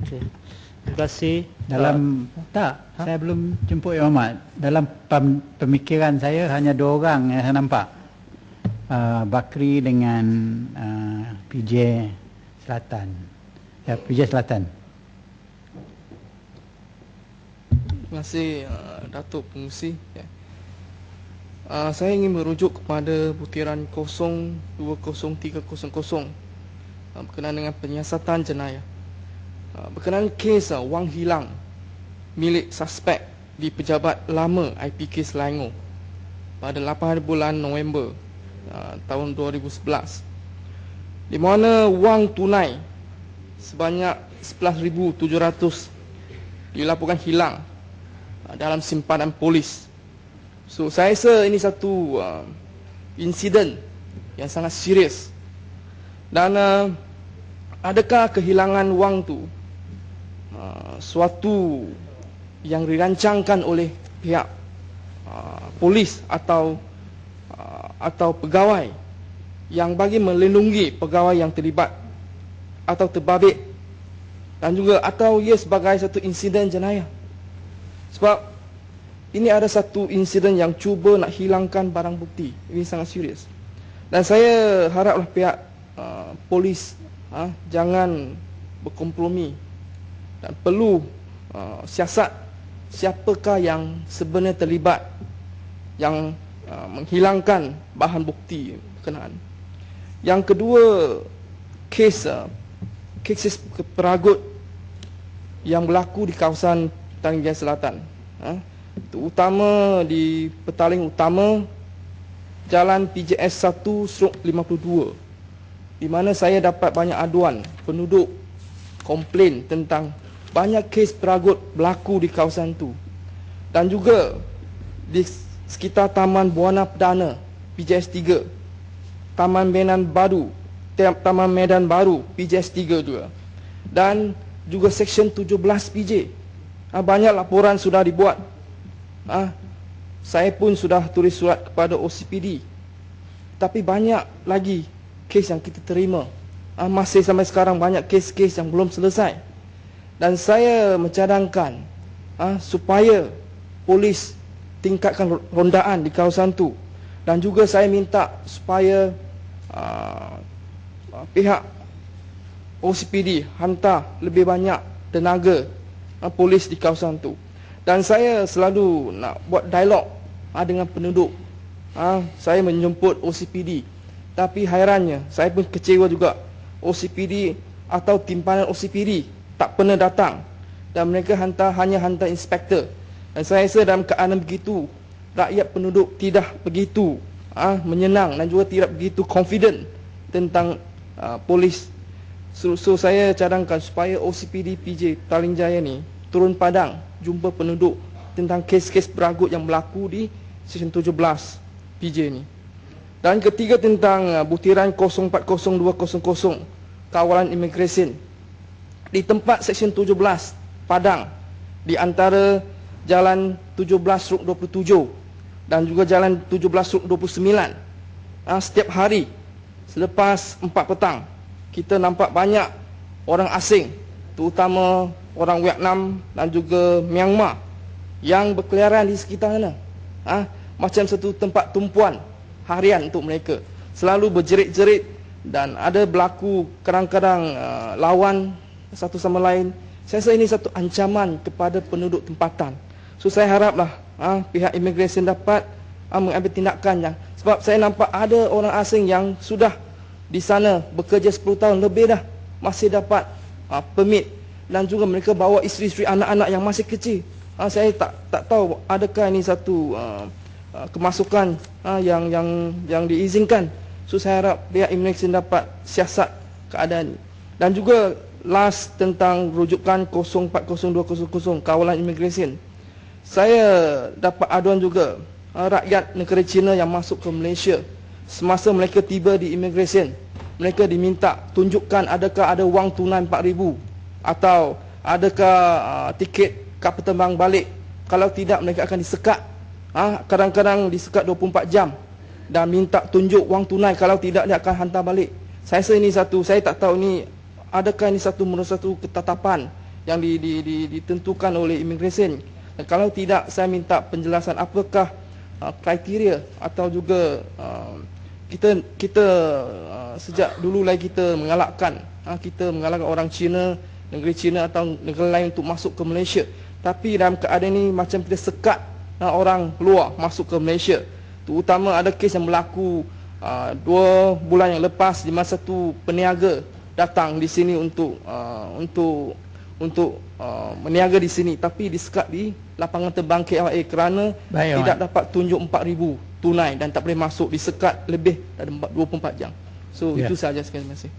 Okey. Terima kasih. Dalam saya belum jemput Yang Amat. Dalam pemikiran saya hanya dua orang yang saya nampak. Bakri dengan PJ Selatan. Ya, PJ Selatan. Terima kasih Datuk Pengerusi. Ya. Saya ingin merujuk kepada butiran 020300 berkenaan dengan penyiasatan jenayah. Berkenaan kes wang hilang milik suspek di Pejabat Lama IPK Selangor pada 8 bulan November tahun 2011, di mana wang tunai sebanyak 11,700 dilaporkan hilang dalam simpanan polis. So saya rasa ini satu insiden yang sangat serius. Dan adakah kehilangan wang tu suatu yang dirancangkan oleh pihak polis atau pegawai yang bagi melindungi pegawai yang terlibat atau terbabit, dan juga atau ia sebagai satu insiden jenayah? Sebab ini ada satu insiden yang cuba nak hilangkan barang bukti. Ini sangat serius. Dan saya haraplah pihak polis jangan berkompromi dan perlu siasat siapakah yang sebenarnya terlibat yang menghilangkan bahan bukti berkenaan. Yang kedua, kes peragut yang berlaku di kawasan Petaling Jaya Selatan, terutama di Petaling Utama, Jalan PJS 1/52, di mana saya dapat banyak aduan penduduk komplain tentang banyak kes peragut berlaku di kawasan itu. Dan juga di sekitar Taman Buana Perdana PJS 3, Taman Medan Baru PJS 3 juga, dan juga Seksyen 17 PJ. Banyak laporan sudah dibuat. Saya pun sudah tulis surat kepada OCPD. Tapi banyak lagi kes yang kita terima. Masih sampai sekarang banyak kes-kes yang belum selesai. Dan saya mencadangkan supaya polis tingkatkan rondaan di kawasan itu. Dan juga saya minta supaya pihak OCPD hantar lebih banyak tenaga polis di kawasan itu. Dan saya selalu nak buat dialog dengan penduduk. Saya menjemput OCPD. Tapi hairannya, saya pun kecewa juga. OCPD atau timpanan OCPD tak pernah datang. Dan mereka hanya hantar inspektor. Dan saya rasa dalam keadaan begitu, rakyat penduduk tidak begitu menyenang dan juga tidak begitu confident tentang polis. So saya cadangkan supaya OCPD PJ Petaling Jaya ni turun padang jumpa penduduk tentang kes-kes peragut yang berlaku di Seksyen 17 PJ ni. Dan ketiga, tentang butiran 040200 kawalan imigresen di tempat Seksyen 17 Padang, di antara Jalan 17/27 dan juga Jalan 17/29. Setiap hari selepas 4 petang kita nampak banyak orang asing, terutama orang Vietnam dan juga Myanmar, yang berkeliaran di sekitar sana. Macam satu tempat tumpuan harian untuk mereka. Selalu berjerit-jerit dan ada berlaku kadang-kadang lawan satu sama lain. Saya rasa ini satu ancaman kepada penduduk tempatan. So saya haraplah pihak imigresen dapat mengambil tindakan yang, sebab saya nampak ada orang asing yang sudah di sana bekerja 10 tahun lebih dah, masih dapat permit, dan juga mereka bawa isteri-isteri, anak-anak yang masih kecil. Saya tak tahu adakah ini satu kemasukan yang diizinkan. So saya harap pihak imigresen dapat siasat keadaan ini. Dan juga last, tentang rujukan 040200 kawalan imigresen. Saya dapat aduan juga rakyat negara China yang masuk ke Malaysia. Semasa mereka tiba di imigresen, mereka diminta tunjukkan adakah ada wang tunai 4,000 atau adakah tiket kapal terbang balik. Kalau tidak, mereka akan disekat. Kadang-kadang disekat 24 jam dan minta tunjuk wang tunai. Kalau tidak, dia akan hantar balik. Saya rasa ini satu, saya tak tahu ni adakah ini satu menurut satu ketetapan yang ditentukan oleh immigration. Dan kalau tidak, saya minta penjelasan apakah kriteria atau juga kita sejak dulu lagi kita mengalakkan orang Cina, negeri Cina atau negara lain untuk masuk ke Malaysia. Tapi dalam keadaan ini macam kita sekat orang luar masuk ke Malaysia. Terutama ada kes yang berlaku 2 bulan yang lepas, di masa tu peniaga datang di sini untuk meniaga di sini, tapi disekat di lapangan terbang KLIA kerana tidak dapat tunjuk 4,000 tunai dan tak boleh masuk, disekat lebih dari 24 jam. So itu sahaja, sekali terima kasih.